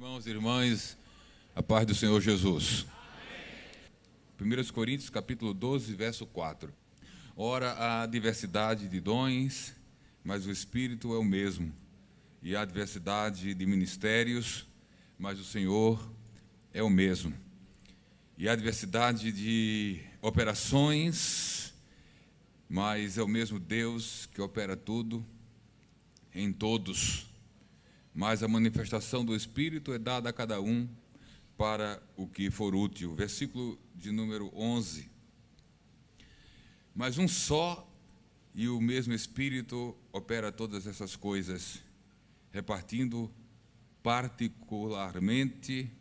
Irmãos e irmãs, a paz do Senhor Jesus. 1 Coríntios, capítulo 12, verso 4. Ora, há diversidade de dons, mas o Espírito é o mesmo. E há diversidade de ministérios, mas o Senhor é o mesmo. E há diversidade de operações, mas é o mesmo Deus que opera tudo em todos. Mas a manifestação do Espírito é dada a cada um para o que for útil. Versículo de número 11. Mas um só e o mesmo Espírito opera todas essas coisas, repartindo particularmente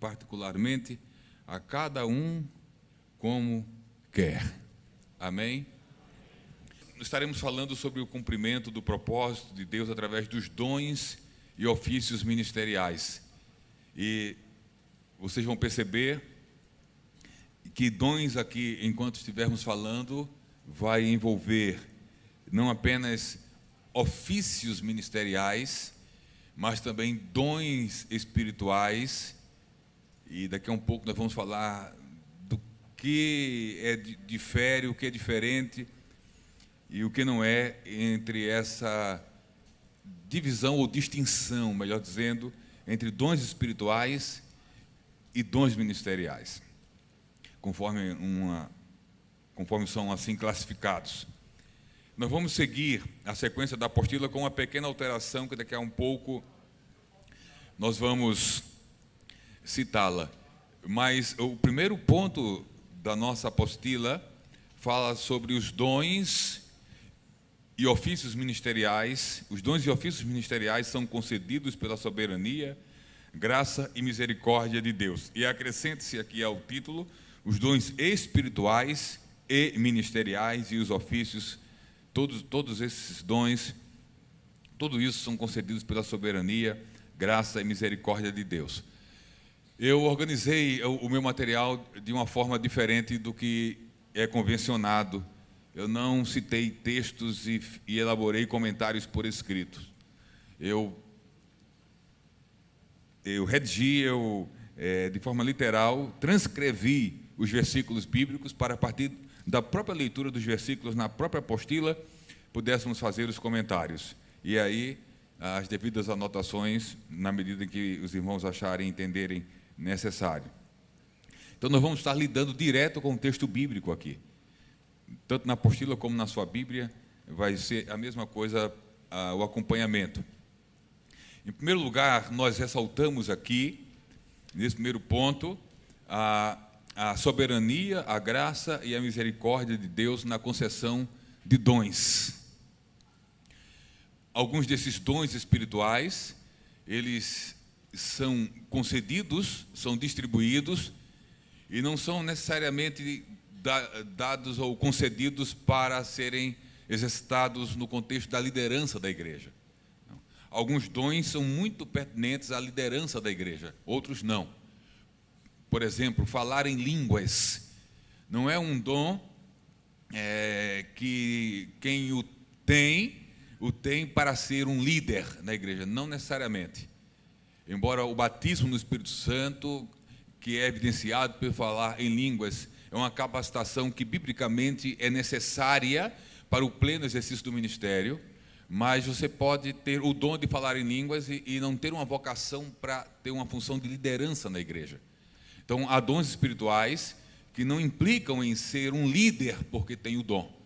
a cada um como quer. Amém? Estaremos falando sobre o cumprimento do propósito de Deus através dos dons e ofícios ministeriais. E vocês vão perceber que dons aqui, enquanto estivermos falando, vai envolver não apenas ofícios ministeriais, mas também dons espirituais. E daqui a um pouco nós vamos falar do que difere, o que é diferente e o que não é entre essa divisão ou distinção, melhor dizendo, entre dons espirituais e dons ministeriais, conforme são assim classificados. Nós vamos seguir a sequência da apostila com uma pequena alteração que daqui a um pouco nós vamos citá-la. Mas o primeiro ponto da nossa apostila fala sobre os dons e ofícios ministeriais. Os dons e ofícios ministeriais são concedidos pela soberania, graça e misericórdia de Deus. E acrescente-se aqui ao título os dons espirituais e ministeriais e os ofícios, todos esses dons, tudo isso são concedidos pela soberania, graça e misericórdia de Deus. Eu organizei o meu material de uma forma diferente do que é convencionado. Eu não citei textos e elaborei comentários por escrito. Eu redigi, de forma literal, transcrevi os versículos bíblicos para, a partir da própria leitura dos versículos na própria apostila, pudéssemos fazer os comentários. E aí, as devidas anotações, na medida em que os irmãos acharem e entenderem necessário. Então, nós vamos estar lidando direto com o texto bíblico aqui. Tanto na apostila como na sua Bíblia, vai ser a mesma coisa, o acompanhamento. Em primeiro lugar, nós ressaltamos aqui, nesse primeiro ponto, a soberania, a graça e a misericórdia de Deus na concessão de dons. Alguns desses dons espirituais, eles são concedidos, são distribuídos, e não são necessariamente dados ou concedidos para serem exercitados no contexto da liderança da igreja. Alguns dons são muito pertinentes à liderança da igreja, outros não. Por exemplo, falar em línguas não é um dom que quem o tem para ser um líder na igreja, não necessariamente. Embora o batismo no Espírito Santo, que é evidenciado por falar em línguas, é uma capacitação que biblicamente é necessária para o pleno exercício do ministério, mas você pode ter o dom de falar em línguas e não ter uma vocação para ter uma função de liderança na igreja. Então, há dons espirituais que não implicam em ser um líder porque tem o dom.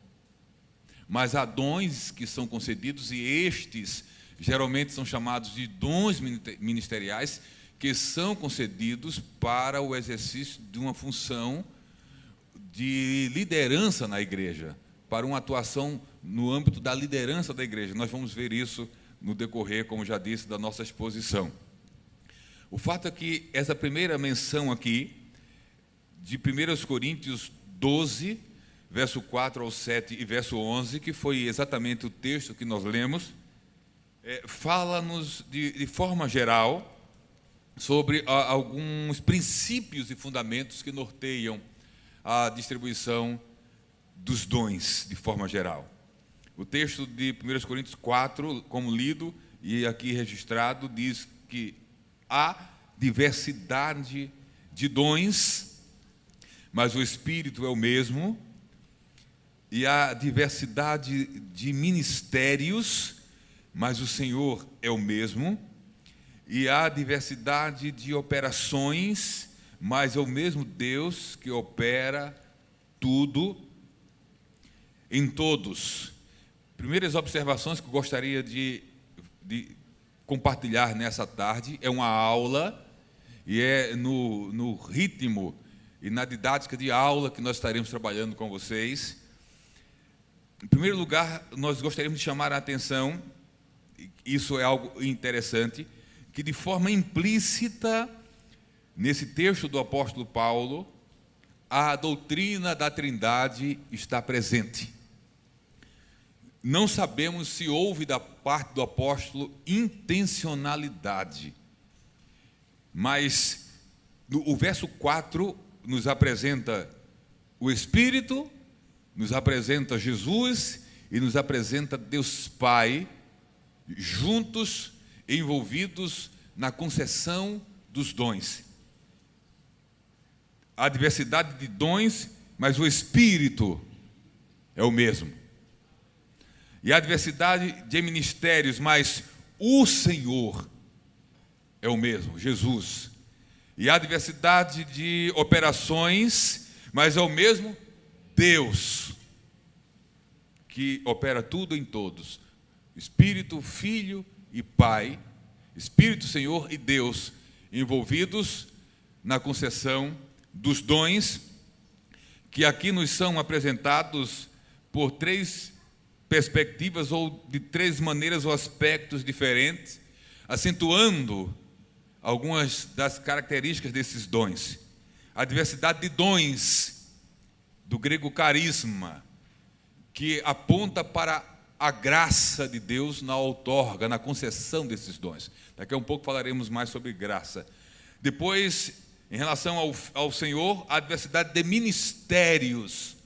Mas há dons que são concedidos e estes geralmente são chamados de dons ministeriais que são concedidos para o exercício de uma função de liderança na igreja, para uma atuação no âmbito da liderança da igreja. Nós vamos ver isso no decorrer, como já disse, da nossa exposição. O fato é que essa primeira menção aqui, de 1 Coríntios 12, verso 4 ao 7 e verso 11, que foi exatamente o texto que nós lemos, fala-nos de forma geral sobre alguns princípios e fundamentos que norteiam a distribuição dos dons de forma geral. O texto de 1 Coríntios 4, como lido e aqui registrado, diz que há diversidade de dons, mas o Espírito é o mesmo. E há diversidade de ministérios, mas o Senhor é o mesmo. E há diversidade de operações, mas é o mesmo Deus que opera tudo em todos. Primeiras observações que eu gostaria de compartilhar nessa tarde, é uma aula, e é no ritmo e na didática de aula que nós estaremos trabalhando com vocês. Em primeiro lugar, nós gostaríamos de chamar a atenção, isso é algo interessante, que de forma implícita, nesse texto do apóstolo Paulo, a doutrina da Trindade está presente. Não sabemos se houve da parte do apóstolo intencionalidade, mas o verso 4 nos apresenta o Espírito, nos apresenta Jesus e nos apresenta Deus Pai, juntos, envolvidos na concessão dos dons. Há diversidade de dons, mas o Espírito é o mesmo. E há diversidade de ministérios, mas o Senhor é o mesmo, Jesus. E há diversidade de operações, mas é o mesmo Deus, que opera tudo em todos. Espírito, Filho e Pai, Espírito, Senhor e Deus, envolvidos na concessão dos dons, que aqui nos são apresentados por três perspectivas, ou de três maneiras ou aspectos diferentes, acentuando algumas das características desses dons. A diversidade de dons, do grego carisma, que aponta para a graça de Deus na outorga, na concessão desses dons. Daqui a um pouco falaremos mais sobre graça. Depois, em relação ao Senhor, a diversidade de ministérios.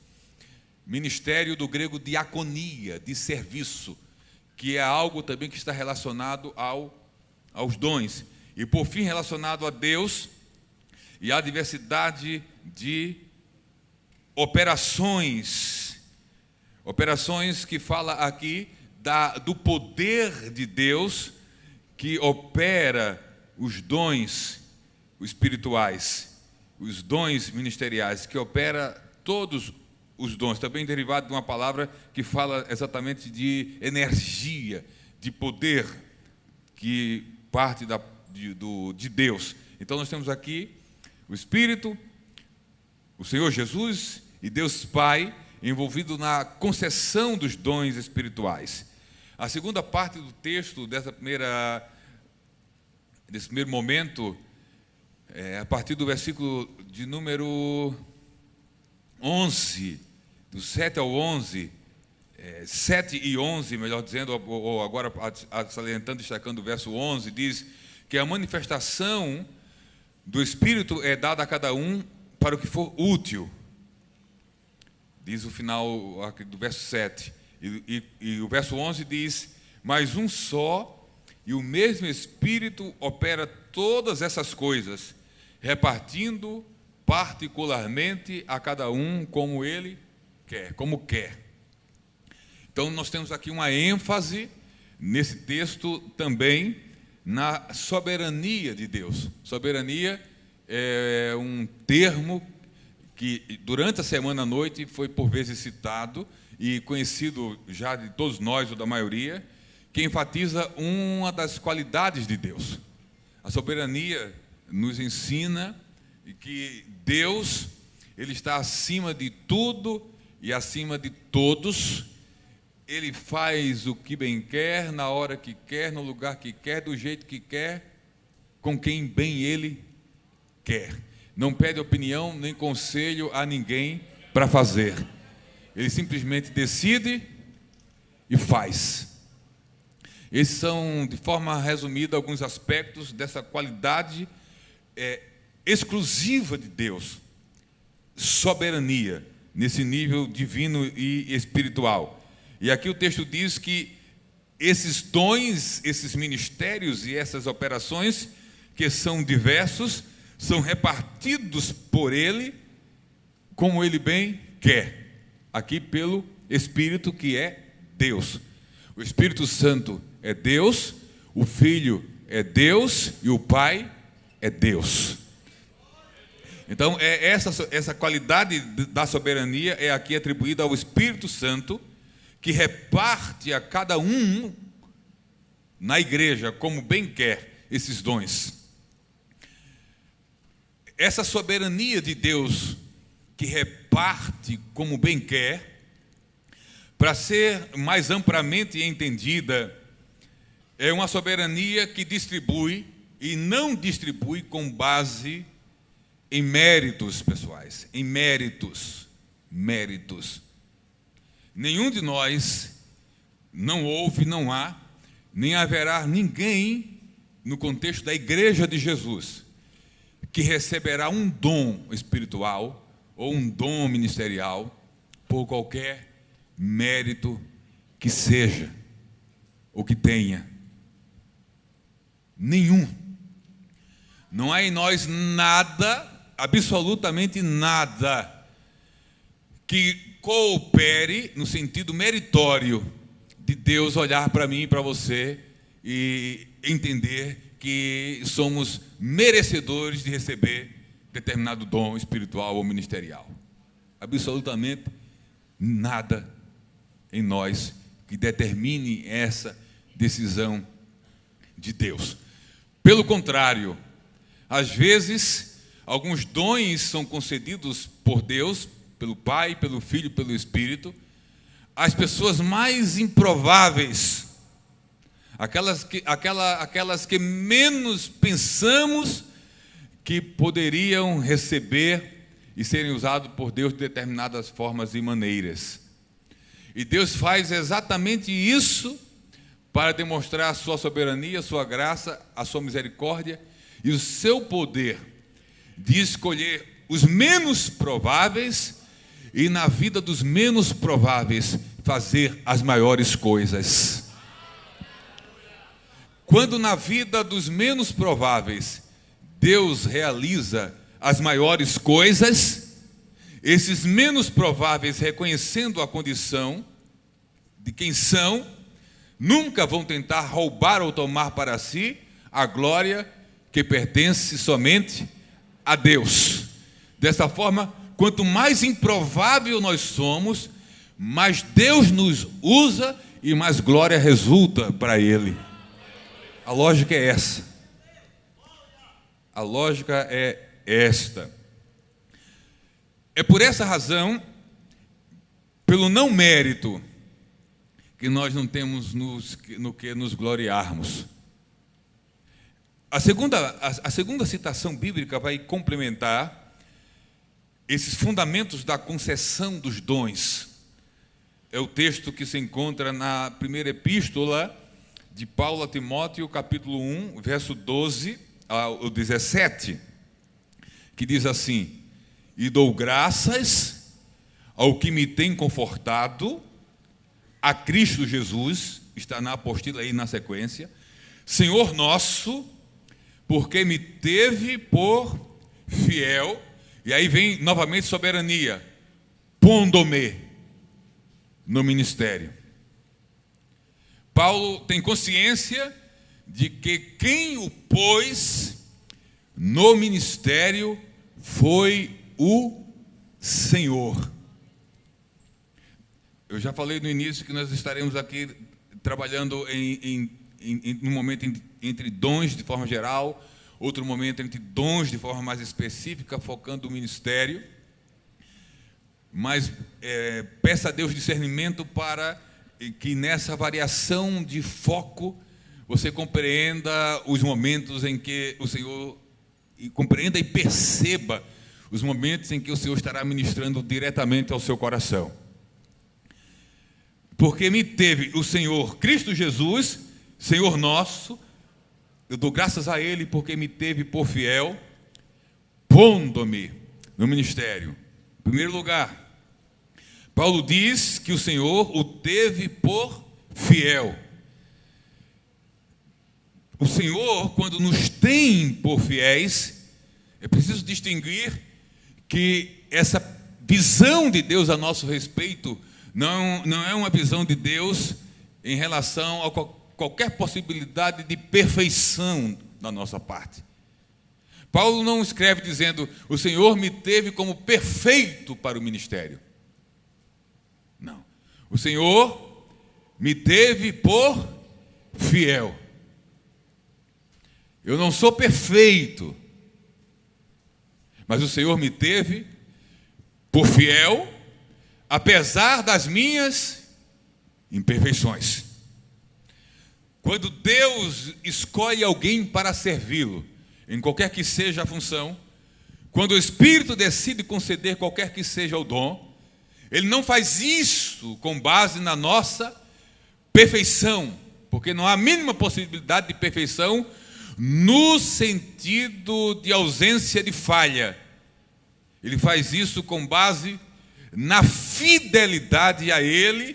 Ministério do grego diaconia, de serviço, que é algo também que está relacionado aos dons. E por fim, relacionado a Deus, e a diversidade de operações que fala aqui do poder de Deus, que opera os dons espirituais, os dons ministeriais, que opera todos os dons, também derivado de uma palavra que fala exatamente de energia, de poder, que parte de Deus. Então nós temos aqui o Espírito, o Senhor Jesus e Deus Pai, envolvido na concessão dos dons espirituais. A segunda parte do texto, desse primeiro momento, a partir do versículo de número 11, do 7 ao 11, 7 e 11, melhor dizendo, ou agora salientando, destacando o verso 11, diz que a manifestação do Espírito é dada a cada um para o que for útil. Diz o final do verso 7. E o verso 11 diz: mas um só e o mesmo Espírito opera todas essas coisas, repartindo particularmente a cada um como ele quer, como quer. Então nós temos aqui uma ênfase nesse texto também na soberania de Deus. Soberania é um termo que durante a semana à noite foi por vezes citado e conhecido já de todos nós, ou da maioria, que enfatiza uma das qualidades de Deus. A soberania nos ensina que Deus, Ele está acima de tudo e acima de todos. Ele faz o que bem quer, na hora que quer, no lugar que quer, do jeito que quer, com quem bem Ele quer. Não pede opinião nem conselho a ninguém para fazer. Ele simplesmente decide e faz. Esses são, de forma resumida, alguns aspectos dessa qualidade exclusiva de Deus. Soberania, nesse nível divino e espiritual. E aqui o texto diz que esses dons, esses ministérios e essas operações que são diversos, são repartidos por Ele, como Ele bem quer, aqui pelo Espírito, que é Deus. O Espírito Santo é Deus, o Filho é Deus e o Pai é Deus. Então, essa qualidade da soberania é aqui atribuída ao Espírito Santo, que reparte a cada um na igreja, como bem quer, esses dons. Essa soberania de Deus, que reparte como bem quer, para ser mais amplamente entendida, é uma soberania que distribui e não distribui com base em méritos pessoais, em méritos. Nenhum de nós, não houve, não há, nem haverá ninguém no contexto da igreja de Jesus que receberá um dom espiritual ou um dom ministerial por qualquer mérito que seja ou que tenha. Nenhum. Não há em nós nada, absolutamente nada, que coopere no sentido meritório de Deus olhar para mim e para você e entender que somos merecedores de receber determinado dom espiritual ou ministerial. Absolutamente nada em nós que determine essa decisão de Deus. Pelo contrário, às vezes, alguns dons são concedidos por Deus, pelo Pai, pelo Filho, pelo Espírito, às pessoas mais improváveis, aquelas que menos pensamos que poderiam receber e serem usados por Deus de determinadas formas e maneiras. E Deus faz exatamente isso para demonstrar a sua soberania, a sua graça, a sua misericórdia e o seu poder de escolher os menos prováveis e, na vida dos menos prováveis, fazer as maiores coisas. Quando na vida dos menos prováveis Deus realiza as maiores coisas, esses menos prováveis, reconhecendo a condição de quem são, nunca vão tentar roubar ou tomar para si a glória que pertence somente a Deus. Dessa forma, quanto mais improvável nós somos, mais Deus nos usa e mais glória resulta para Ele. A lógica é essa. A lógica é esta. É por essa razão, pelo não mérito, que nós não temos no que nos gloriarmos. A segunda citação bíblica vai complementar esses fundamentos da concessão dos dons. É o texto que se encontra na primeira epístola de Paulo a Timóteo, capítulo 1, verso 12 ao 17, que diz assim: e dou graças ao que me tem confortado, a Cristo Jesus, está na apostila aí na sequência, Senhor nosso, porque me teve por fiel, e aí vem novamente soberania, pondo-me no ministério. Paulo tem consciência de que quem o pôs no ministério foi o Senhor. Eu já falei no início que nós estaremos aqui trabalhando num momento entre dons de forma geral, outro momento entre dons de forma mais específica, focando o ministério. Mas peça a Deus discernimento para que nessa variação de foco você compreenda os momentos em que o Senhor, compreenda e perceba os momentos em que o Senhor estará ministrando diretamente ao seu coração. Porque me teve o Senhor Cristo Jesus, Senhor nosso, eu dou graças a Ele porque me teve por fiel, pondo-me no ministério. Em primeiro lugar, Paulo diz que o Senhor o teve por fiel. o Senhor, quando nos tem por fiéis, é preciso distinguir que essa visão de Deus a nosso respeito não é uma visão de Deus em relação a qualquer possibilidade de perfeição da nossa parte. Paulo não escreve dizendo: o Senhor me teve como perfeito para o ministério. Não. O Senhor me teve por fiel. Eu não sou perfeito, mas o Senhor me teve por fiel, apesar das minhas imperfeições. Quando Deus escolhe alguém para servi-lo, em qualquer que seja a função, quando o Espírito decide conceder qualquer que seja o dom, Ele não faz isso com base na nossa perfeição, porque não há a mínima possibilidade de perfeição no sentido de ausência de falha. Ele faz isso com base na fidelidade a Ele,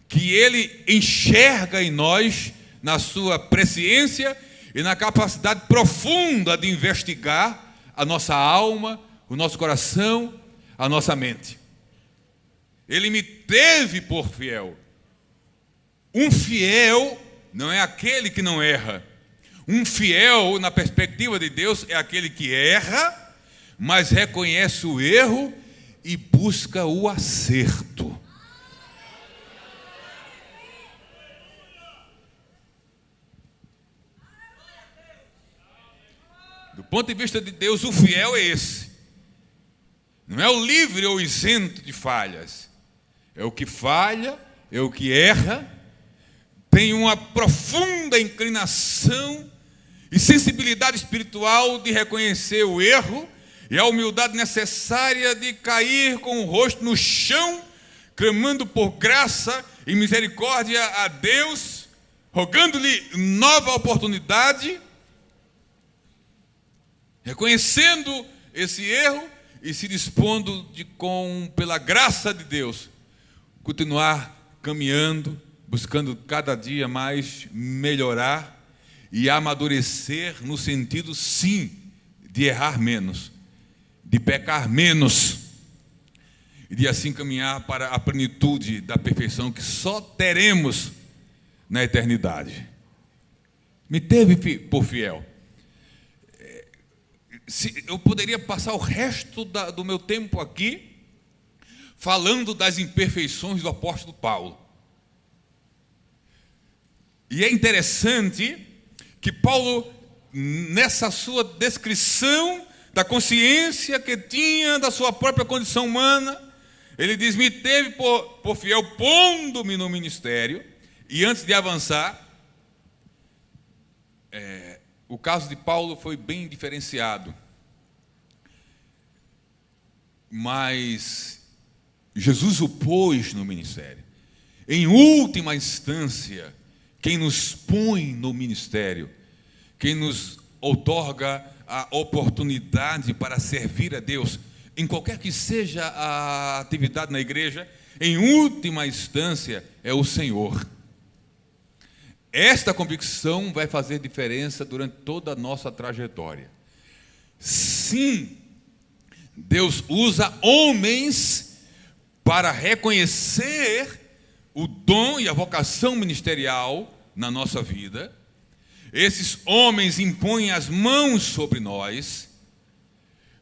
que Ele enxerga em nós, na sua presciência e na capacidade profunda de investigar a nossa alma, o nosso coração, a nossa mente. Ele me teve por fiel. Um fiel não é aquele que não erra. Um fiel, na perspectiva de Deus, é aquele que erra, mas reconhece o erro e busca o acerto. Do ponto de vista de Deus, o fiel é esse. Não é o livre ou isento de falhas. É o que falha, é o que erra, tem uma profunda inclinação e sensibilidade espiritual de reconhecer o erro e a humildade necessária de cair com o rosto no chão, clamando por graça e misericórdia a Deus, rogando-lhe nova oportunidade, reconhecendo esse erro e se dispondo pela graça de Deus, continuar caminhando, buscando cada dia mais melhorar e amadurecer no sentido, sim, de errar menos, de pecar menos, e de assim caminhar para a plenitude da perfeição que só teremos na eternidade. Me teve por fiel. Eu poderia passar o resto do meu tempo aqui falando das imperfeições do apóstolo Paulo. E é interessante que Paulo, nessa sua descrição da consciência que tinha da sua própria condição humana, ele diz: me teve por fiel, pondo-me no ministério. E antes de avançar, o caso de Paulo foi bem diferenciado. Mas Jesus o pôs no ministério. Em última instância, quem nos põe no ministério, quem nos outorga a oportunidade para servir a Deus, em qualquer que seja a atividade na igreja, em última instância é o Senhor. Esta convicção vai fazer diferença durante toda a nossa trajetória. Sim, Deus usa homens para reconhecer o dom e a vocação ministerial na nossa vida. Esses homens impõem as mãos sobre nós.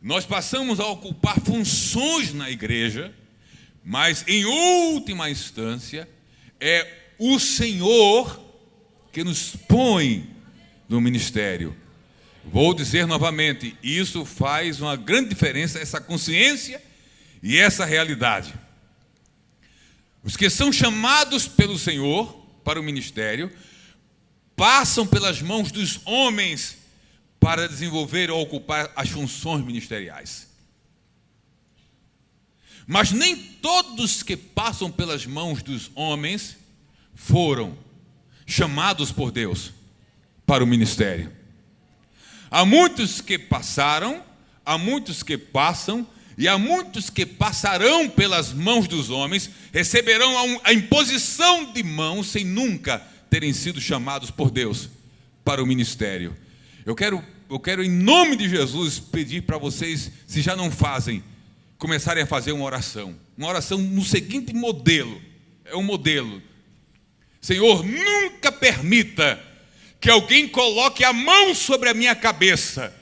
Nós passamos a ocupar funções na igreja, mas em última instância é o Senhor que nos põe no ministério. Vou dizer novamente, isso faz uma grande diferença, essa consciência e essa realidade. Os que são chamados pelo Senhor para o ministério passam pelas mãos dos homens para desenvolver ou ocupar as funções ministeriais. Mas nem todos que passam pelas mãos dos homens foram chamados por Deus para o ministério. Há muitos que passaram, há muitos que passam, e há muitos que passarão pelas mãos dos homens, receberão a imposição de mãos sem nunca terem sido chamados por Deus para o ministério. Eu quero em nome de Jesus pedir para vocês, se já não fazem, começarem a fazer uma oração no seguinte modelo. É um modelo: Senhor, nunca permita que alguém coloque a mão sobre a minha cabeça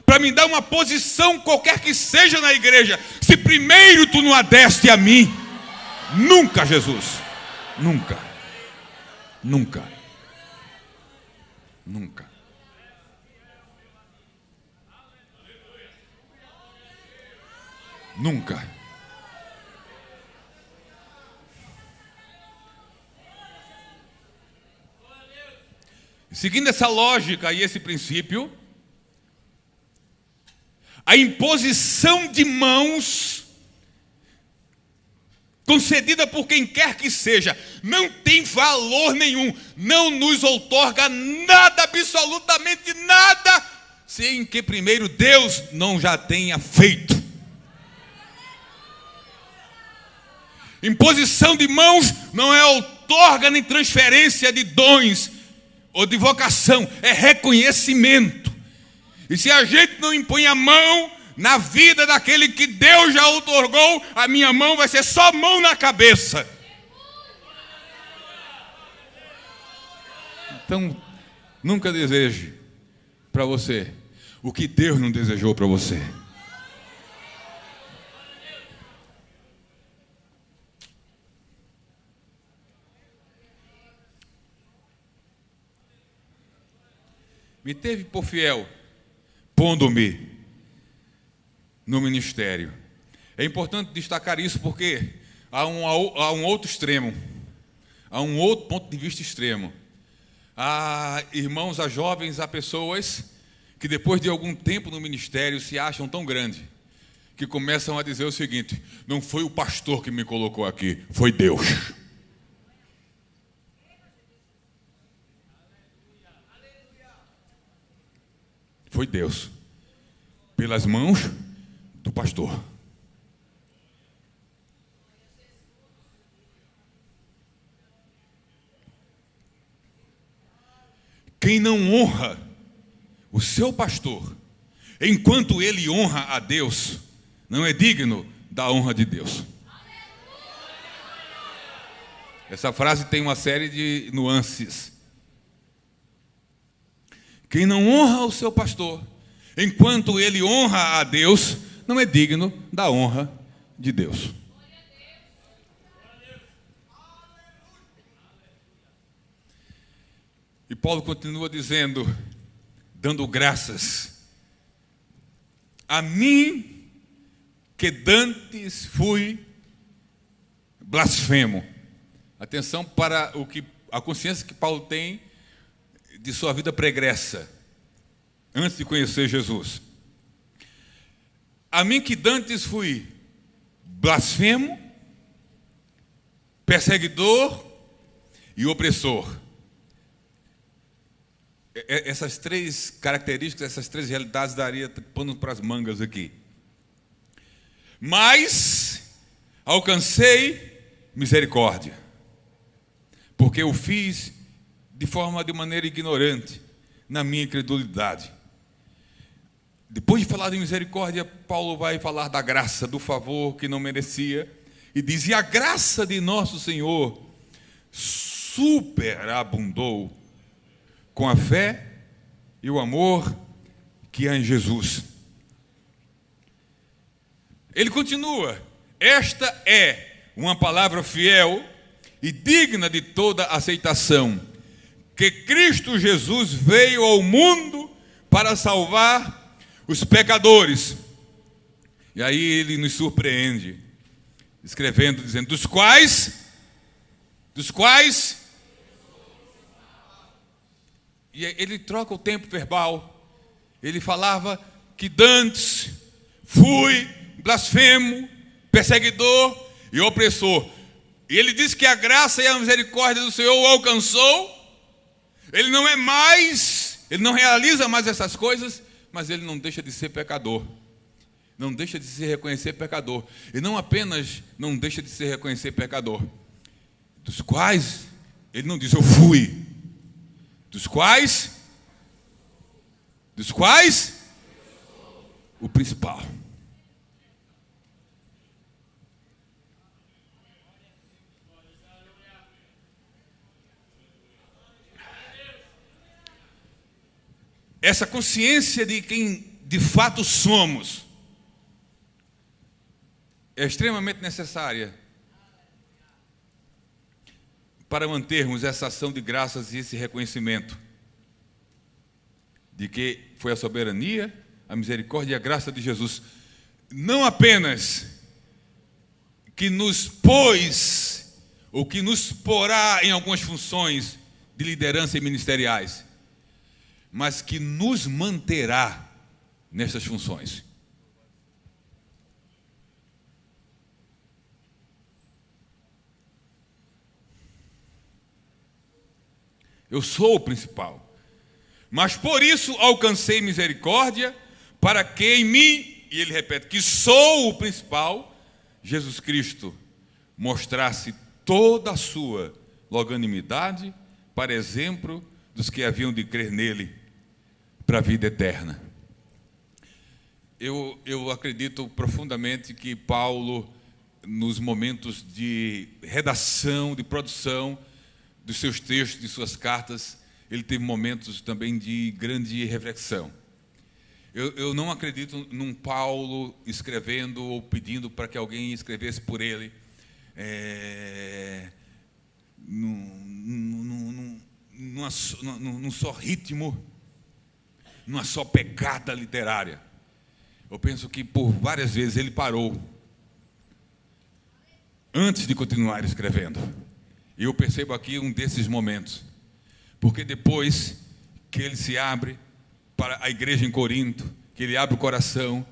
para me dar uma posição qualquer que seja na igreja, se primeiro tu não a deste a mim. Nunca, Jesus, nunca, nunca, nunca. Nunca. Seguindo essa lógica e esse princípio, a imposição de mãos concedida por quem quer que seja não tem valor nenhum, não nos outorga nada, absolutamente nada, sem que primeiro Deus não já tenha feito. Imposição de mãos não é outorga nem transferência de dons ou de vocação, é reconhecimento. E se a gente não impõe a mão na vida daquele que Deus já outorgou, a minha mão vai ser só mão na cabeça. Então, nunca deseje para você o que Deus não desejou para você. Me teve por fiel, pondo-me no ministério. É importante destacar isso porque há um outro extremo, há um outro ponto de vista extremo. Há irmãos, há jovens, há pessoas que depois de algum tempo no ministério se acham tão grandes que começam a dizer o seguinte: não foi o pastor que me colocou aqui, foi Deus. Foi Deus, pelas mãos do pastor. Quem não honra o seu pastor, enquanto ele honra a Deus, não é digno da honra de Deus. Essa frase tem uma série de nuances. Quem não honra o seu pastor, enquanto ele honra a Deus, não é digno da honra de Deus. E Paulo continua dizendo, dando graças: a mim que dantes fui blasfemo. Atenção para a consciência que Paulo tem de sua vida pregressa, antes de conhecer Jesus. A mim que dantes fui blasfemo, perseguidor e opressor. Essas três características, essas três realidades daria pano para as mangas aqui. Mas alcancei misericórdia, porque eu fiz de maneira ignorante, na minha incredulidade. Depois de falar de misericórdia, Paulo vai falar da graça, do favor que não merecia, e diz: e a graça de nosso Senhor superabundou com a fé e o amor que há em Jesus. Ele continua: esta é uma palavra fiel e digna de toda aceitação, que Cristo Jesus veio ao mundo para salvar os pecadores. E aí ele nos surpreende, escrevendo, dizendo: dos quais, e ele troca o tempo verbal. Ele falava que dantes fui blasfemo, perseguidor e opressor. E ele diz que a graça e a misericórdia do Senhor o alcançou. Ele não é mais, ele não realiza mais essas coisas, mas ele não deixa de ser pecador. Não deixa de se reconhecer pecador. E não apenas não deixa de se reconhecer pecador, dos quais, ele não diz eu fui, dos quais dos quais o principal. Essa consciência de quem de fato somos é extremamente necessária para mantermos essa ação de graças e esse reconhecimento de que foi a soberania, a misericórdia e a graça de Jesus, não apenas que nos pôs ou que nos porá em algumas funções de liderança e ministeriais, mas que nos manterá nessas funções. Eu sou o principal, mas por isso alcancei misericórdia, para que em mim, e ele repete, que sou o principal, Jesus Cristo mostrasse toda a sua longanimidade, para exemplo dos que haviam de crer nele, para a vida eterna. Eu acredito profundamente que Paulo, nos momentos de redação, de produção dos seus textos, de suas cartas, ele teve momentos também de grande reflexão. Eu não acredito num Paulo escrevendo ou pedindo para que alguém escrevesse por ele, num só ritmo, numa só pegada literária. Eu penso que por várias vezes ele parou antes de continuar escrevendo. E eu percebo aqui um desses momentos, porque depois que ele se abre para a igreja em Corinto, que ele abre o coração,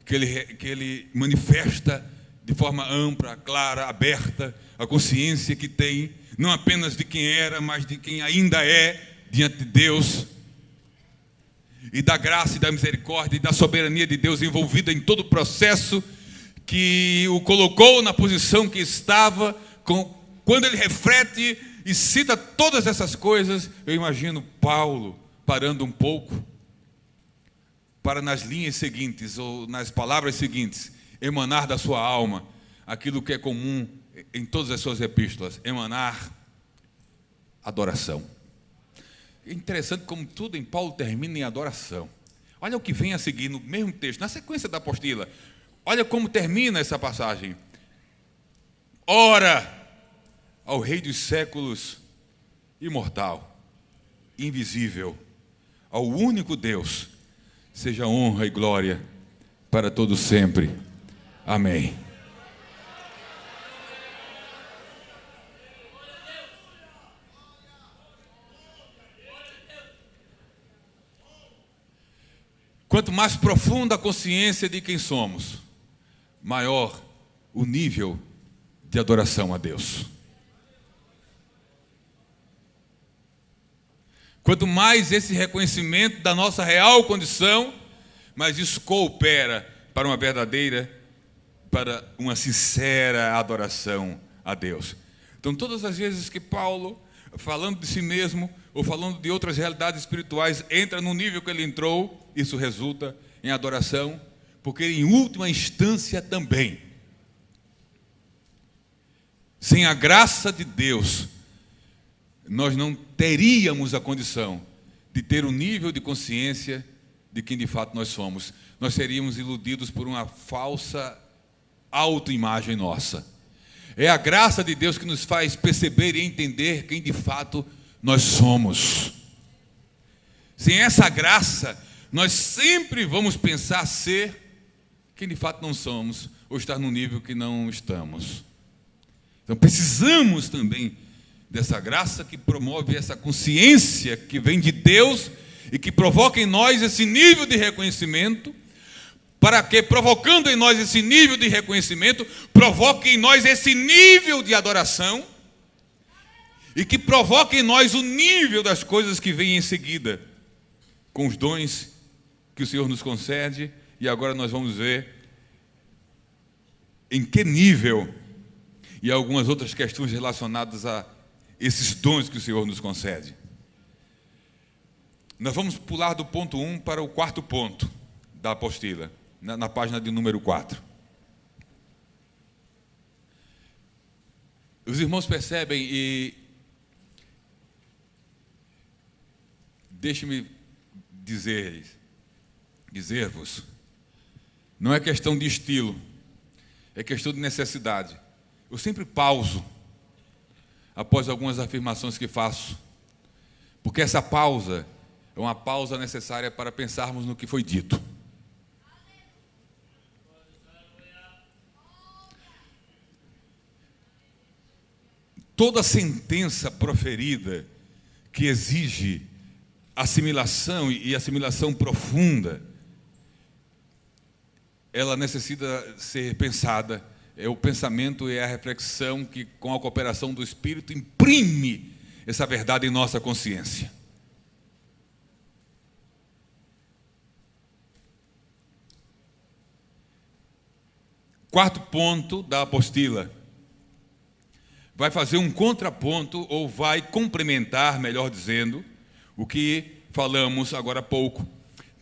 que ele manifesta de forma ampla, clara, aberta, a consciência que tem, não apenas de quem era, mas de quem ainda é diante de Deus, e da graça e da misericórdia e da soberania de Deus envolvida em todo o processo que o colocou na posição que estava. Quando ele reflete e cita todas essas coisas, eu imagino Paulo parando um pouco para, nas linhas seguintes ou nas palavras seguintes, emanar da sua alma aquilo que é comum em todas as suas epístolas: emanar adoração. É interessante como tudo em Paulo termina em adoração. Olha o que vem a seguir no mesmo texto, na sequência da apostila. Olha como termina essa passagem. Ora ao Rei dos séculos, imortal, invisível, ao único Deus, seja honra e glória para todos sempre. Amém. Quanto mais profunda a consciência de quem somos, maior o nível de adoração a Deus. Quanto mais esse reconhecimento da nossa real condição, mais isso coopera para uma verdadeira, para uma sincera adoração a Deus. Então, todas as vezes que Paulo, falando de si mesmo, ou falando de outras realidades espirituais, entra no nível que ele entrou, isso resulta em adoração, porque em última instância também, sem a graça de Deus, nós não teríamos a condição de ter o nível de consciência de quem de fato nós somos. Nós seríamos iludidos por uma falsa autoimagem nossa. É a graça de Deus que nos faz perceber e entender quem de fato nós somos. Sem essa graça, nós sempre vamos pensar ser quem de fato não somos, ou estar no nível que não estamos. Então precisamos também dessa graça que promove essa consciência que vem de Deus e que provoca em nós esse nível de reconhecimento, para que, provocando em nós esse nível de reconhecimento, provoque em nós esse nível de adoração, e que provoque em nós o nível das coisas que vêm em seguida, com os dons que o Senhor nos concede. E agora nós vamos ver em que nível, e algumas outras questões relacionadas a esses dons que o Senhor nos concede. Nós vamos pular do ponto 1 para o quarto ponto da apostila, na página de número 4. Os irmãos percebem e deixe-me dizer-vos, não é questão de estilo, é questão de necessidade. Eu sempre pauso após algumas afirmações que faço, porque essa pausa é uma pausa necessária para pensarmos no que foi dito. Toda sentença proferida que exige assimilação e assimilação profunda, ela necessita ser pensada. É o pensamento e a reflexão que, com a cooperação do Espírito, imprime essa verdade em nossa consciência. Quarto ponto da apostila. Vai fazer um contraponto, ou vai complementar, melhor dizendo, o que falamos agora há pouco.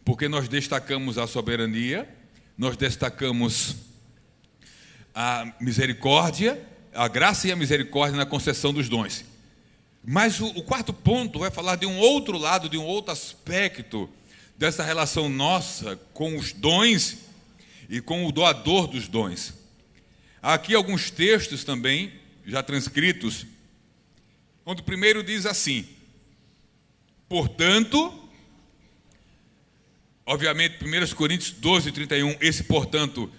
Porque nós destacamos a soberania, nós destacamos a misericórdia, a graça e a misericórdia na concessão dos dons. Mas o quarto ponto vai falar de um outro lado, de um outro aspecto dessa relação nossa com os dons e com o doador dos dons. Há aqui alguns textos também, já transcritos, onde o primeiro diz assim: portanto, obviamente, 1 Coríntios 12, 31, esse portanto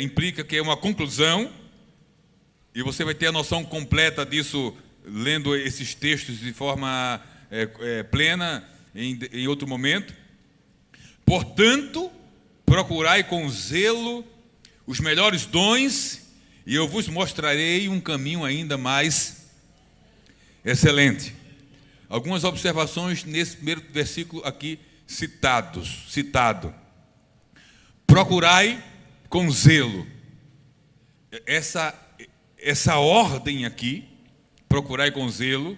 implica que é uma conclusão, e você vai ter a noção completa disso lendo esses textos de forma plena em outro momento. Portanto, procurai com zelo os melhores dons, e eu vos mostrarei um caminho ainda mais excelente. Algumas observações nesse primeiro versículo aqui citado. Procurai com zelo. Essa ordem aqui, procurai com zelo,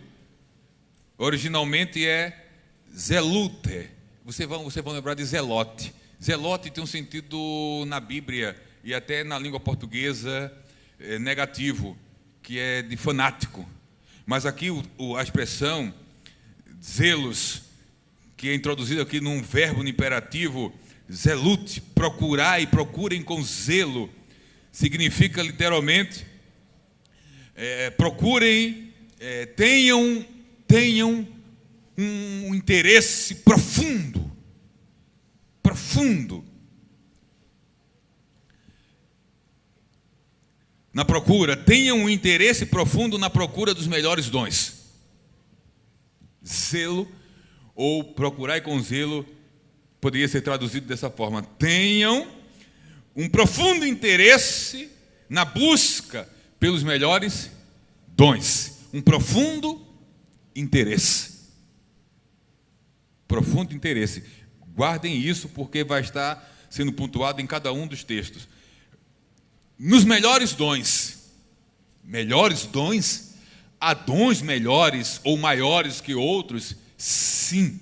originalmente é zelute. Vocês vão lembrar de zelote. Zelote tem um sentido na Bíblia e até na língua portuguesa negativo, que é de fanático. Mas aqui a expressão zelos, que é introduzida aqui num verbo no imperativo, zelute, procurai, procurem com zelo, significa literalmente procurem, tenham um interesse profundo. Na procura, tenham um interesse profundo na procura dos melhores dons. Zelo, ou procurai com zelo, poderia ser traduzido dessa forma: tenham um profundo interesse na busca pelos melhores dons. Um profundo interesse. Profundo interesse. Guardem isso, porque vai estar sendo pontuado em cada um dos textos. Nos melhores dons. Melhores dons? Há dons melhores ou maiores que outros? Sim.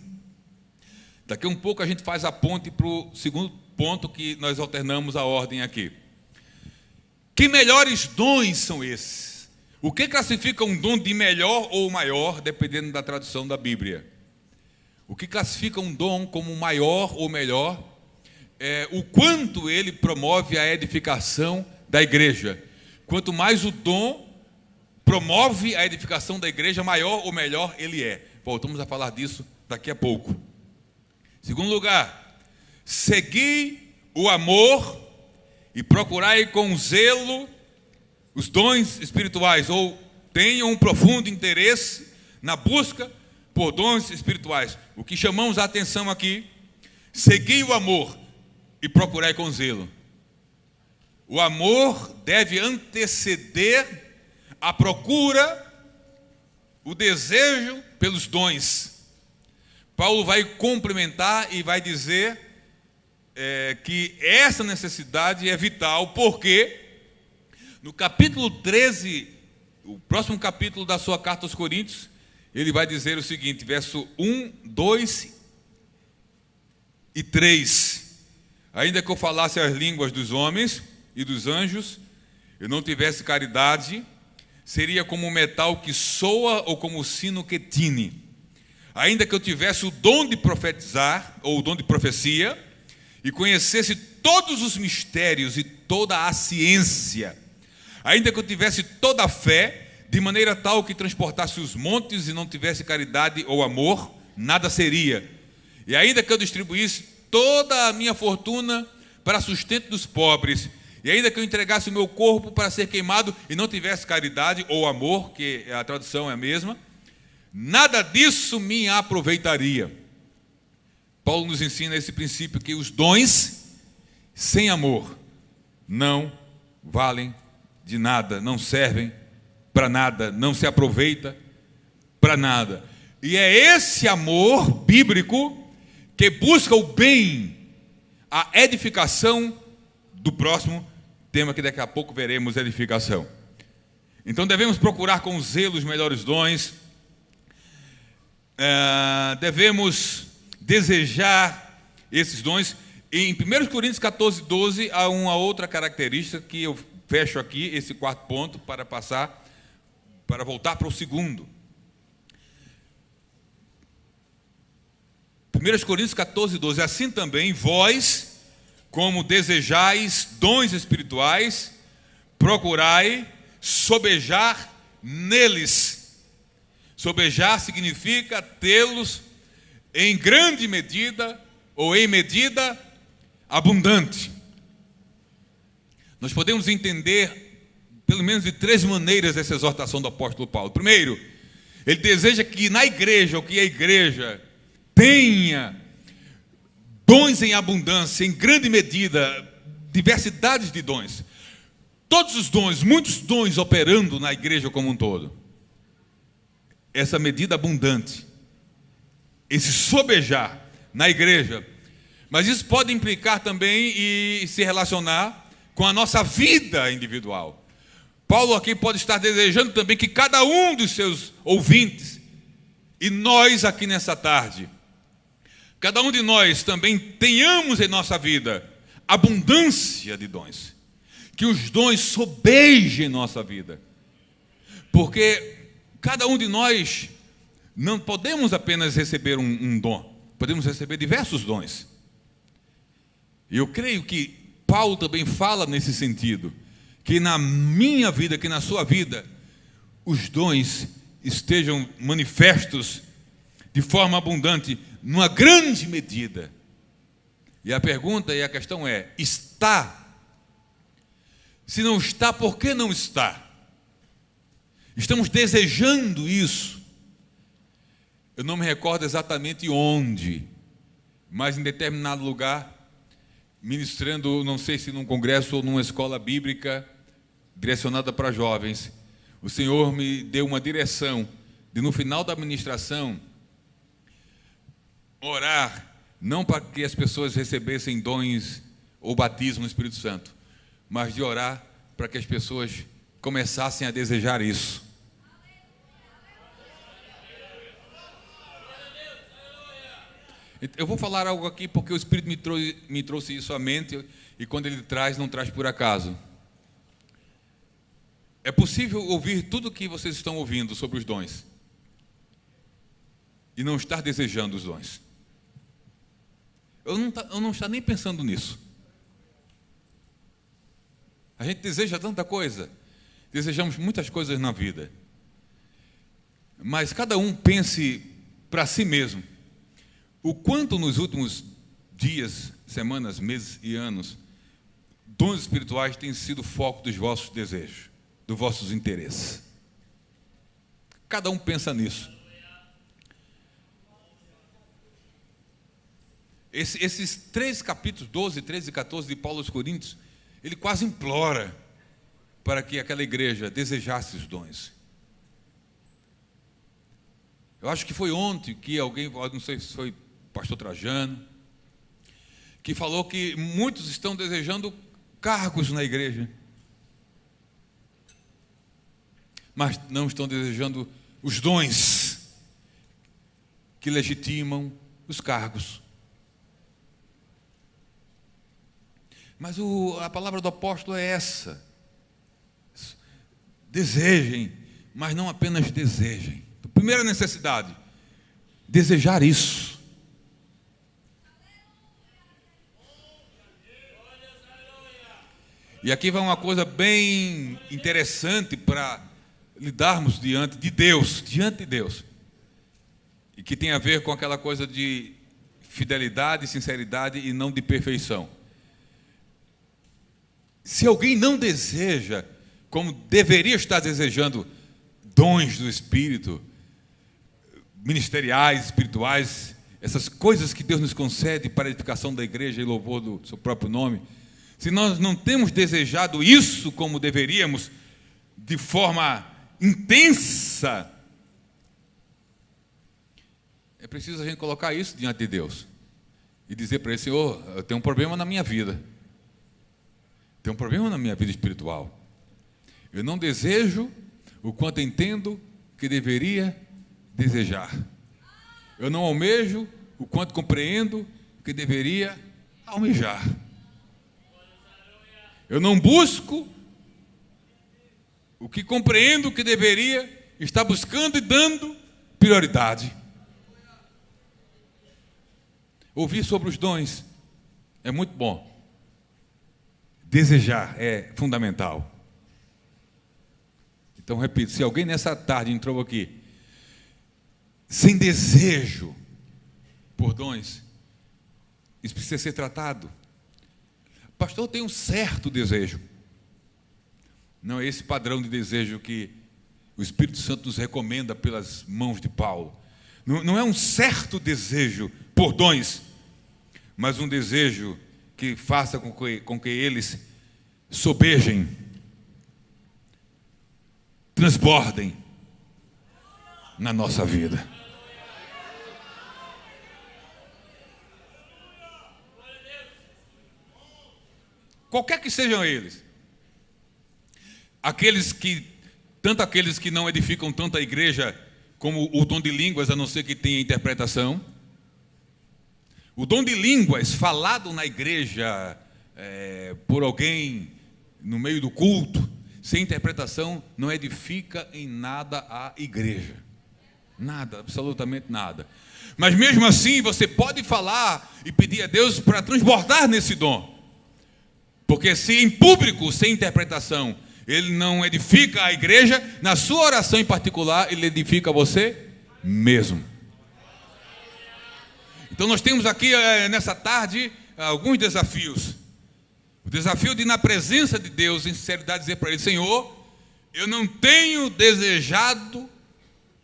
Daqui a um pouco a gente faz a ponte para o segundo ponto, que nós alternamos a ordem aqui. Que melhores dons são esses? O que classifica um dom de melhor ou maior, dependendo da tradução da Bíblia? O que classifica um dom como maior ou melhor é o quanto ele promove a edificação da igreja. Quanto mais o dom promove a edificação da igreja, maior ou melhor ele é. Voltamos a falar disso daqui a pouco. Segundo lugar, segui o amor e procurai com zelo os dons espirituais, ou tenham um profundo interesse na busca por dons espirituais. O que chamamos a atenção aqui: segui o amor e procurai com zelo. O amor deve anteceder a procura, o desejo pelos dons. Paulo vai complementar e vai dizer que essa necessidade é vital, porque no capítulo 13, o próximo capítulo da sua carta aos Coríntios, ele vai dizer o seguinte, verso 1, 2 3. Ainda que eu falasse as línguas dos homens e dos anjos, eu não tivesse caridade, seria como um metal que soa ou como o sino que tine. Ainda que eu tivesse o dom de profetizar, ou o dom de profecia, e conhecesse todos os mistérios e toda a ciência, ainda que eu tivesse toda a fé, de maneira tal que transportasse os montes e não tivesse caridade ou amor, nada seria. E ainda que eu distribuísse toda a minha fortuna para sustento dos pobres, e ainda que eu entregasse o meu corpo para ser queimado e não tivesse caridade ou amor, que a tradução é a mesma, nada disso me aproveitaria. Paulo nos ensina esse princípio que os dons sem amor não valem de nada, não servem para nada, não se aproveita para nada. E é esse amor bíblico que busca o bem, a edificação do próximo, tema que daqui a pouco veremos, edificação. Então devemos procurar com zelo os melhores dons, devemos desejar esses dons. Em 1 Coríntios 14, 12, há uma outra característica que eu fecho aqui, esse quarto ponto, para voltar para o segundo. 1 Coríntios 14, 12, assim também vós, como desejais dons espirituais, procurai sobejar neles. Sobejar significa tê-los em grande medida ou em medida abundante. Nós podemos entender pelo menos de 3 maneiras essa exortação do apóstolo Paulo. Primeiro, ele deseja que na igreja, ou que a igreja tenha dons em abundância, em grande medida, diversidades de dons. Todos os dons, muitos dons operando na igreja como um todo. Essa medida abundante, esse sobejar na igreja. Mas isso pode implicar também e se relacionar com a nossa vida individual. Paulo aqui pode estar desejando também que cada um dos seus ouvintes, e nós aqui nessa tarde, cada um de nós também tenhamos em nossa vida abundância de dons. Que os dons sobejem nossa vida. Porque cada um de nós não podemos apenas receber um dom, podemos receber diversos dons. E eu creio que Paulo também fala nesse sentido, que na minha vida, que na sua vida, os dons estejam manifestos de forma abundante, numa grande medida. E a pergunta e a questão é: está? Se não está, por que não está? Estamos desejando isso. Eu não me recordo exatamente onde, mas em determinado lugar, ministrando, não sei se num congresso ou numa escola bíblica direcionada para jovens, o Senhor me deu uma direção de, no final da ministração, orar, não para que as pessoas recebessem dons ou batismo no Espírito Santo, mas de orar para que as pessoas começassem a desejar isso. Eu vou falar algo aqui porque o Espírito me trouxe isso à mente, e quando Ele traz, não traz por acaso. É possível ouvir tudo o que vocês estão ouvindo sobre os dons e não estar desejando os dons. Eu não estou nem pensando nisso. A gente deseja tanta coisa, desejamos muitas coisas na vida, mas cada um pense para si mesmo. O quanto nos últimos dias, semanas, meses e anos, dons espirituais têm sido foco dos vossos desejos, dos vossos interesses. Cada um pensa nisso. Esses 3 capítulos, 12, 13 e 14 de Paulo aos Coríntios, ele quase implora para que aquela igreja desejasse os dons. Eu acho que foi ontem que alguém, não sei se foi o pastor Trajano, que falou que muitos estão desejando cargos na igreja, mas não estão desejando os dons que legitimam os cargos. Mas a palavra do apóstolo é essa. Desejem, mas não apenas desejem. Primeira necessidade, desejar isso. E aqui vai uma coisa bem interessante para lidarmos diante de Deus, e que tem a ver com aquela coisa de fidelidade, sinceridade e não de perfeição. Se alguém não deseja, como deveria estar desejando, dons do Espírito, ministeriais, espirituais, essas coisas que Deus nos concede para a edificação da igreja e louvor do seu próprio nome, se nós não temos desejado isso como deveríamos, de forma intensa, é preciso a gente colocar isso diante de Deus e dizer para ele: Senhor, eu tenho um problema na minha vida, tenho um problema na minha vida espiritual. Eu não desejo o quanto entendo que deveria desejar. Eu não almejo o quanto compreendo que deveria almejar. Eu não busco o que compreendo que deveria estar buscando e dando prioridade. Ouvir sobre os dons é muito bom. Desejar é fundamental. Então, repito, se alguém nessa tarde entrou aqui sem desejo por dons, isso precisa ser tratado. Pastor, eu tenho um certo desejo. Não é esse padrão de desejo que o Espírito Santo nos recomenda pelas mãos de Paulo. Não é um certo desejo por dons, mas um desejo que faça com que eles sobejem, transbordem na nossa vida. Qualquer que sejam eles, tanto aqueles que não edificam tanto a igreja, como o dom de línguas, a não ser que tenha interpretação. O dom de línguas falado na igreja por alguém no meio do culto, sem interpretação, não edifica em nada a igreja. Nada, absolutamente nada. Mas mesmo assim, você pode falar e pedir a Deus para transbordar nesse dom. Porque se em público, sem interpretação, ele não edifica a igreja, na sua oração em particular, ele edifica você mesmo. Então nós temos aqui, nessa tarde, alguns desafios. O desafio de, na presença de Deus, em sinceridade, dizer para ele: Senhor, eu não tenho desejado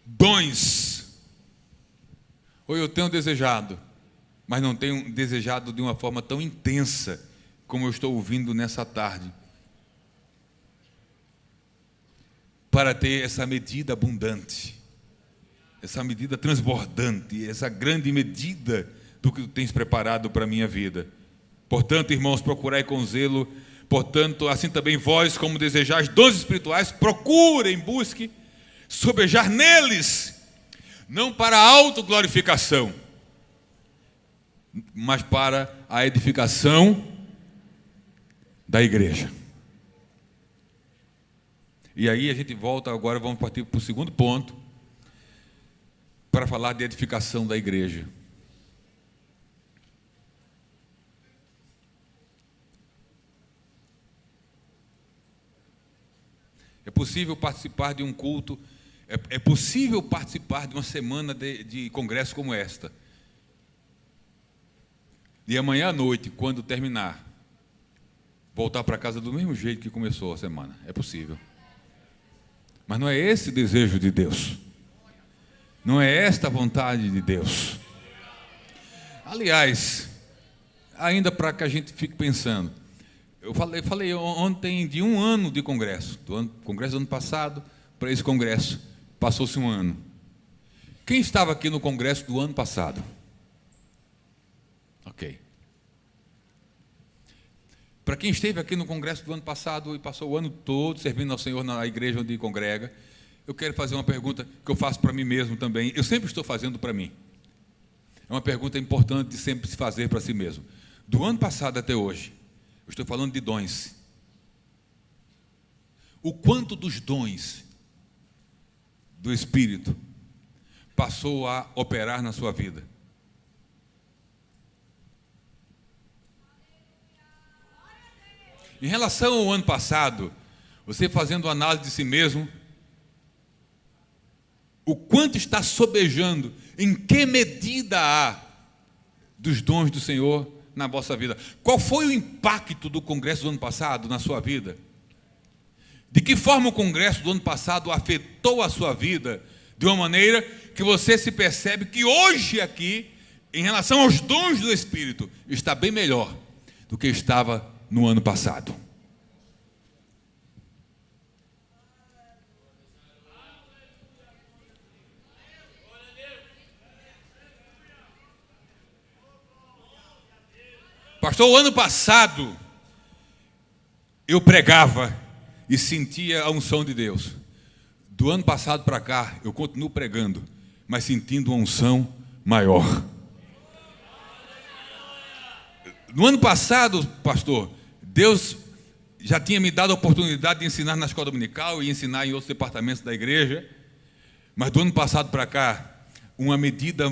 dons. Ou eu tenho desejado, mas não tenho desejado de uma forma tão intensa como eu estou ouvindo nessa tarde, para ter essa medida abundante, essa medida transbordante, essa grande medida do que tu tens preparado para a minha vida. Portanto, irmãos, procurai com zelo. Portanto, assim também vós, como desejais dons espirituais, procurem, busque sobejar neles, não para a autoglorificação, mas para a edificação da igreja. E aí a gente volta agora, vamos partir para o segundo ponto, para falar de edificação da igreja. É possível participar de um culto, é possível participar de uma semana de congresso como esta. E amanhã à noite, quando terminar, voltar para casa do mesmo jeito que começou a semana. É possível. Mas não é esse o desejo de Deus. Não é esta a vontade de Deus. Aliás, ainda para que a gente fique pensando, eu falei ontem de um ano de congresso. Congresso do ano passado para esse congresso, passou-se um ano. Quem estava aqui no congresso do ano passado? Ok. Para quem esteve aqui no congresso do ano passado e passou o ano todo servindo ao Senhor na igreja onde congrega, eu quero fazer uma pergunta que eu faço para mim mesmo também. Eu sempre estou fazendo para mim. É uma pergunta importante de sempre se fazer para si mesmo. Do ano passado até hoje, Eu estou falando de dons. O quanto dos dons do Espírito passou a operar na sua vida? Em relação ao ano passado, você fazendo análise de si mesmo, o quanto está sobejando, em que medida há dos dons do Senhor na vossa vida? Qual foi o impacto do congresso do ano passado na sua vida? De que forma o congresso do ano passado afetou a sua vida de uma maneira que você se percebe que hoje aqui, em relação aos dons do Espírito, está bem melhor do que estava no ano passado? Pastor, o ano passado eu pregava e sentia a unção de Deus. Do ano passado para cá eu continuo pregando, mas sentindo uma unção maior. No ano passado, pastor, Deus já tinha me dado a oportunidade de ensinar na escola dominical e ensinar em outros departamentos da igreja, mas do ano passado para cá, uma medida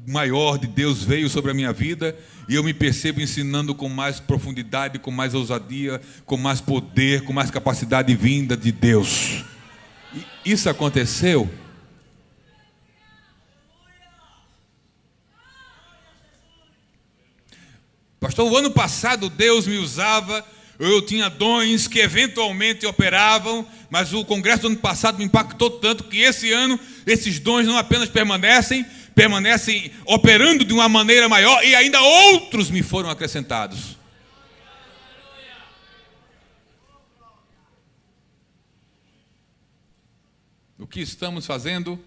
maior de Deus veio sobre a minha vida e eu me percebo ensinando com mais profundidade, com mais ousadia, com mais poder, com mais capacidade vinda de Deus. E isso aconteceu. Pastor, o ano passado Deus me usava, eu tinha dons que eventualmente operavam, mas o congresso do ano passado me impactou tanto que esse ano esses dons não apenas permanecem operando de uma maneira maior e ainda outros me foram acrescentados. O que estamos fazendo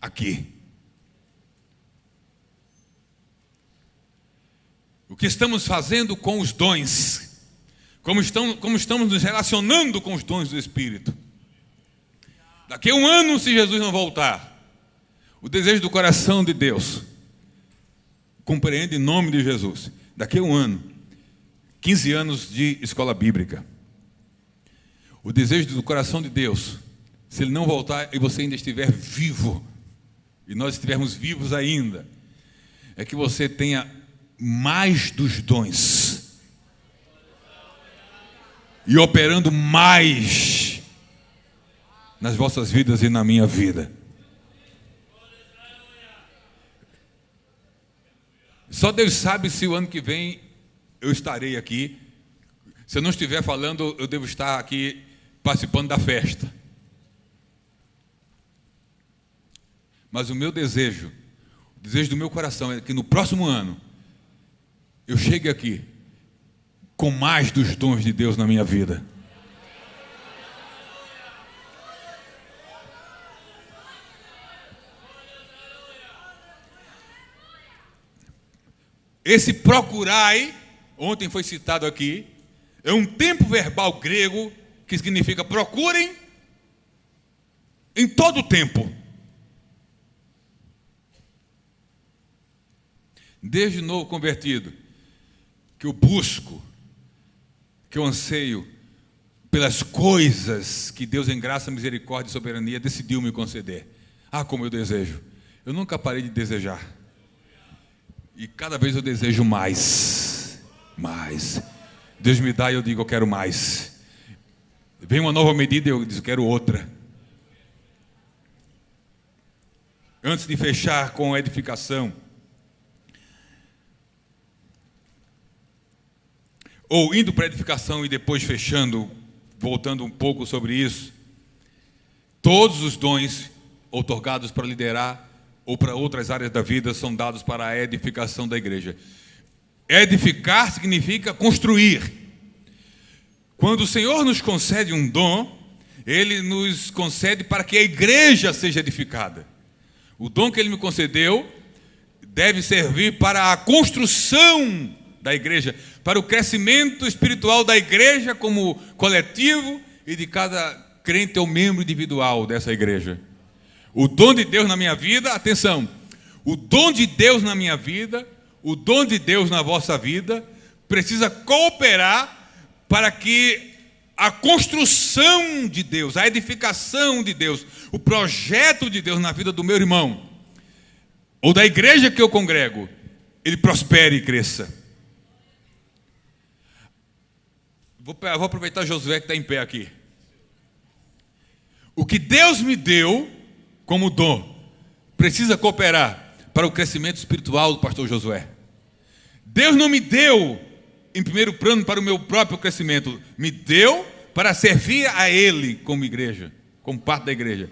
aqui? O que estamos fazendo com os dons? Como estamos nos relacionando com os dons do Espírito? Daqui a um ano, se Jesus não voltar, o desejo do coração de Deus, compreende em nome de Jesus, daqui a um ano, 15 anos de escola bíblica, o desejo do coração de Deus, se Ele não voltar e você ainda estiver vivo, e nós estivermos vivos ainda, é que você tenha mais dos dons, e operando mais nas vossas vidas e na minha vida. Só Deus sabe se o ano que vem eu estarei aqui. Se eu não estiver falando, eu devo estar aqui participando da festa. Mas o meu desejo, o desejo do meu coração é que no próximo ano eu chegue aqui com mais dos dons de Deus na minha vida. Esse procurai, ontem foi citado aqui, é um tempo verbal grego que significa procurem em todo o tempo. Desde novo convertido, que eu busco, que eu anseio pelas coisas que Deus em graça, misericórdia e soberania decidiu me conceder. Ah, como eu desejo. Eu nunca parei de desejar. E cada vez eu desejo mais. Mais. Deus me dá e eu digo, eu quero mais. Vem uma nova medida e eu digo, quero outra. Antes de fechar com a edificação, ou indo para a edificação e depois fechando, voltando um pouco sobre isso, todos os dons outorgados para liderar ou para outras áreas da vida são dados para a edificação da igreja. Edificar significa construir. Quando o Senhor nos concede um dom, Ele nos concede para que a igreja seja edificada. O dom que Ele me concedeu deve servir para a construção da igreja, para o crescimento espiritual da igreja como coletivo e de cada crente ou membro individual dessa igreja. O dom de Deus na minha vida, atenção, o dom de Deus na minha vida, o dom de Deus na vossa vida, precisa cooperar para que a construção de Deus, a edificação de Deus, o projeto de Deus na vida do meu irmão, ou da igreja que eu congrego, ele prospere e cresça. Vou aproveitar Josué que está em pé aqui. O que Deus me deu como dom precisa cooperar para o crescimento espiritual do pastor Josué. Deus não me deu em primeiro plano para o meu próprio crescimento, me deu para servir a Ele como igreja, como parte da igreja.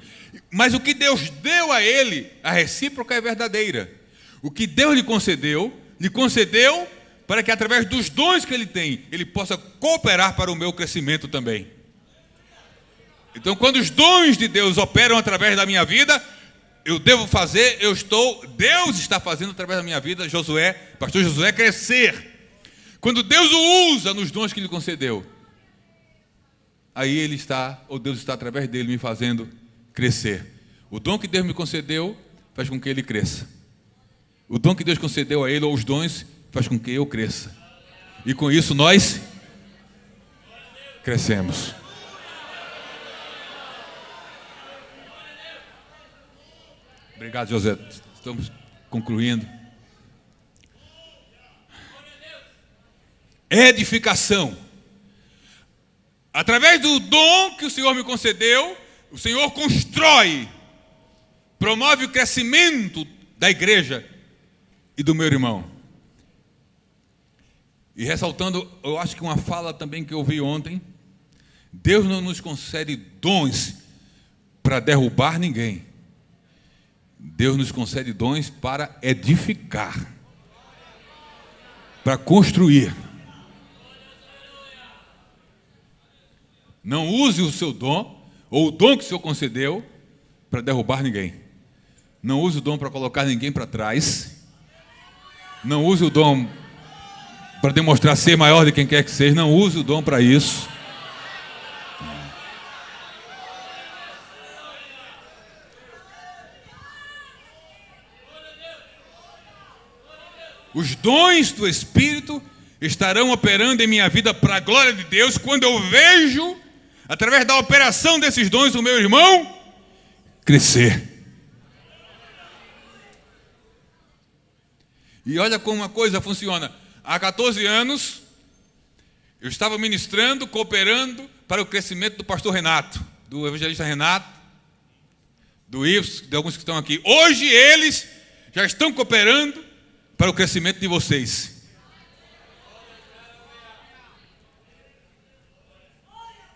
Mas o que Deus deu a ele, a recíproca é verdadeira. O que Deus lhe concedeu para que através dos dons que ele tem, ele possa cooperar para o meu crescimento também. Então, quando os dons de Deus operam através da minha vida, eu devo fazer, Deus está fazendo através da minha vida, pastor Josué crescer. Quando Deus o usa nos dons que lhe concedeu, aí Deus está através dele me fazendo crescer. O dom que Deus me concedeu faz com que ele cresça. O dom que Deus concedeu a ele, ou os dons, faz com que eu cresça. E com isso nós crescemos. Obrigado, José. Estamos concluindo. Edificação. Através do dom que o Senhor me concedeu, o Senhor constrói, promove o crescimento da igreja e do meu irmão. E ressaltando, eu acho que uma fala também que eu ouvi ontem, Deus não nos concede dons para derrubar ninguém. Deus nos concede dons para edificar, para construir. Não use o seu dom, ou o dom que o Senhor concedeu, para derrubar ninguém. Não use o dom para colocar ninguém para trás. Não use o dom para demonstrar ser maior de quem quer que seja. Não use o dom para isso. Os dons do Espírito estarão operando em minha vida para a glória de Deus quando eu vejo, através da operação desses dons, o meu irmão crescer. E olha como uma coisa funciona. Há 14 anos, eu estava ministrando, cooperando para o crescimento do pastor Renato, do evangelista Renato, do Ives, de alguns que estão aqui. Hoje eles já estão cooperando para o crescimento de vocês.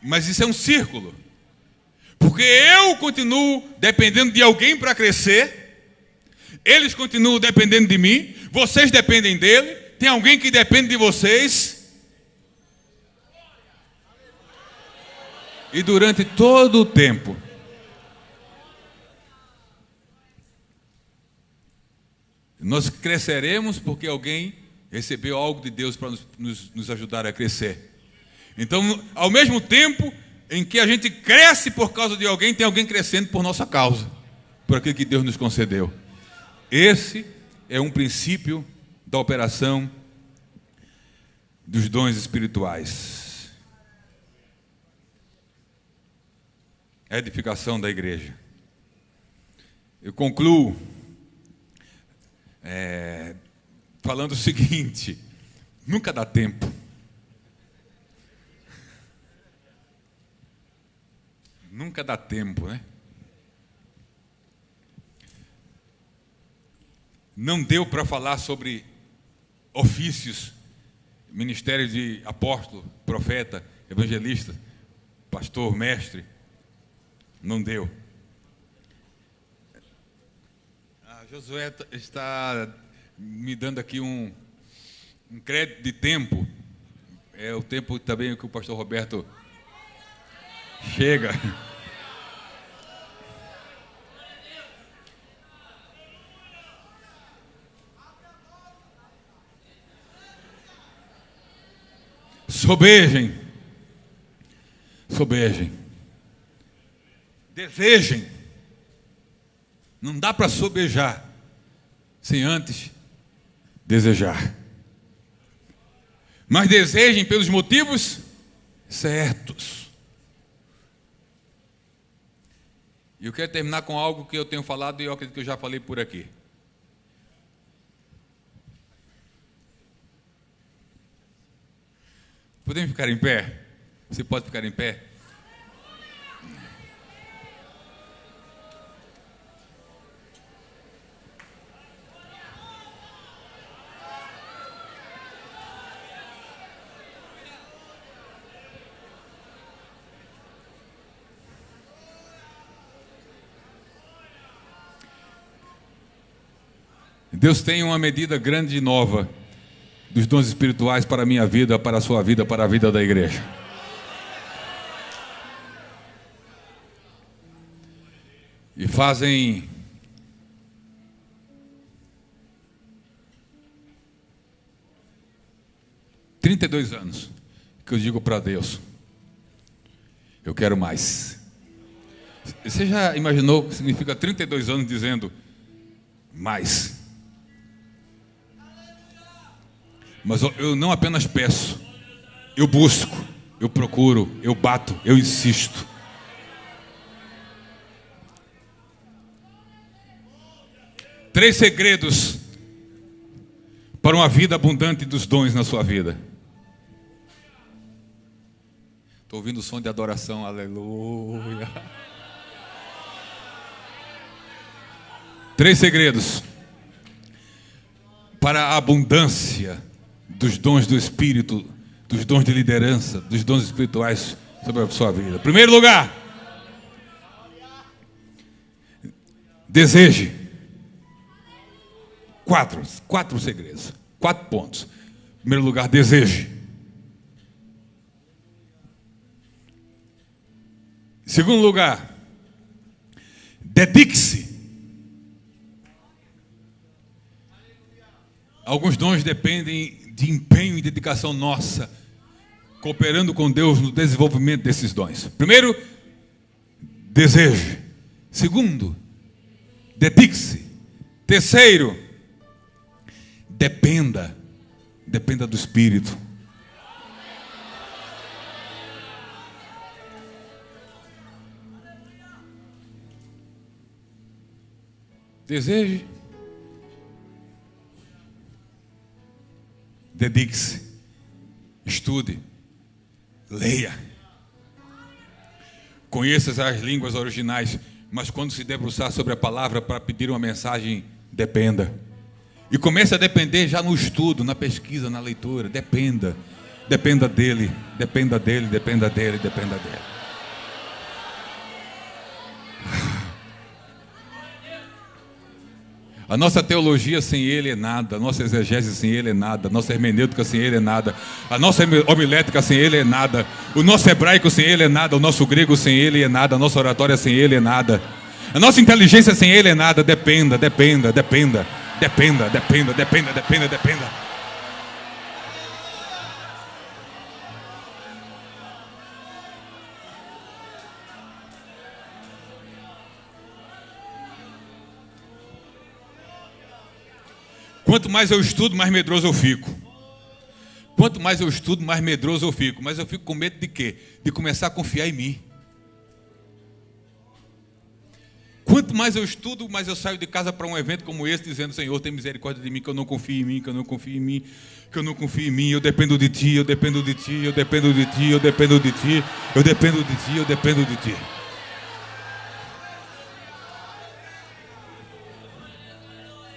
Mas isso é um círculo. Porque eu continuo dependendo de alguém para crescer. Eles continuam dependendo de mim. Vocês dependem dele. Tem alguém que depende de vocês. E durante todo o tempo, nós cresceremos porque alguém recebeu algo de Deus para nos ajudar a crescer. Então, ao mesmo tempo em que a gente cresce por causa de alguém, tem alguém crescendo por nossa causa, por aquilo que Deus nos concedeu. Esse é um princípio da operação dos dons espirituais. A edificação da igreja. Eu concluo falando o seguinte: nunca dá tempo. Nunca dá tempo, né? Não deu para falar sobre ofícios, ministério de apóstolo, profeta, evangelista, pastor, mestre. Não deu. Josué está me dando aqui um crédito de tempo. É o tempo também que o pastor Roberto chega. Sobejem. Sobejem. Desejem. Não dá para sobejar sem antes desejar. mas desejem pelos motivos certos. E eu quero terminar com algo que eu tenho falado e eu acredito que eu já falei por aqui. Podemos ficar em pé? Você pode ficar em pé? Deus tem uma medida grande e nova dos dons espirituais para a minha vida, para a sua vida, para a vida da igreja. E fazem 32 anos que eu digo para Deus: eu quero mais. Você já imaginou o que significa 32 anos dizendo mais? Mas eu não apenas peço, eu busco, eu procuro, eu bato, eu insisto. Três segredos para uma vida abundante dos dons na sua vida. Estou ouvindo o som de adoração, aleluia. Três segredos para a abundância dos dons do Espírito, dos dons de liderança, dos dons espirituais sobre a sua vida. Primeiro lugar, deseje. Quatro segredos, 4 pontos. Primeiro lugar, deseje. Segundo lugar, dedique-se. Alguns dons dependem de empenho e dedicação nossa, cooperando com Deus no desenvolvimento desses dons. Primeiro, deseje. Segundo, dedique-se. Terceiro, dependa do Espírito. Deseje. Dedique-se, estude, leia, conheça as línguas originais, mas quando se debruçar sobre a palavra para pedir uma mensagem, dependa. E comece a depender já no estudo, na pesquisa, na leitura. Dependa dele, dependa dele, dependa dele, dependa dele. A nossa teologia sem ele é nada, a nossa exegese sem ele é nada, a nossa hermenêutica sem ele é nada, a nossa homilética sem ele é nada, o nosso hebraico sem ele é nada, o nosso grego sem ele é nada, a nossa oratória sem ele é nada, a nossa inteligência sem ele é nada. Dependa. Quanto mais eu estudo, mais medroso eu fico. Quanto mais eu estudo, mais medroso eu fico. Mas eu fico com medo de quê? De começar a confiar em mim. Quanto mais eu estudo, mais eu saio de casa para um evento como esse, dizendo: Senhor, tem misericórdia de mim, que eu não confio em mim, que eu não confio em mim, que eu não confio em mim, eu dependo de Ti, eu dependo de Ti, eu dependo de Ti, eu dependo de Ti, eu dependo de Ti, eu dependo de Ti.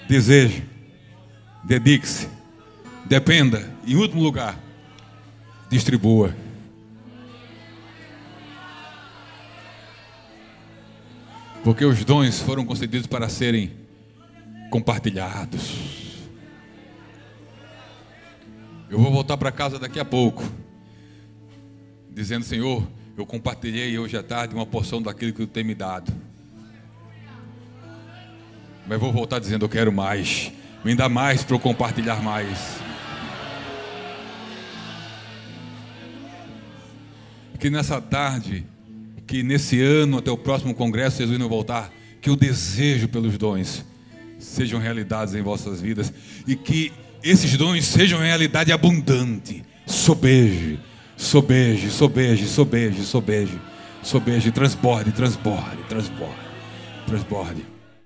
Deseje. Dedique-se, dependa. Em último lugar, distribua. Porque os dons foram concedidos para serem compartilhados. Eu vou voltar para casa daqui a pouco, dizendo: Senhor, eu compartilhei hoje à tarde uma porção daquilo que Tu tem me dado. Mas vou voltar dizendo: eu quero mais. Me dá mais para eu compartilhar mais. Que nessa tarde, que nesse ano, até o próximo congresso, Jesus não voltar, que o desejo pelos dons sejam realidades em vossas vidas. E que esses dons sejam realidade abundante. Sobeje, sobeje, sobeje, sobeje, sobeje, sobeje, transborde, transborde, transborde, transborde.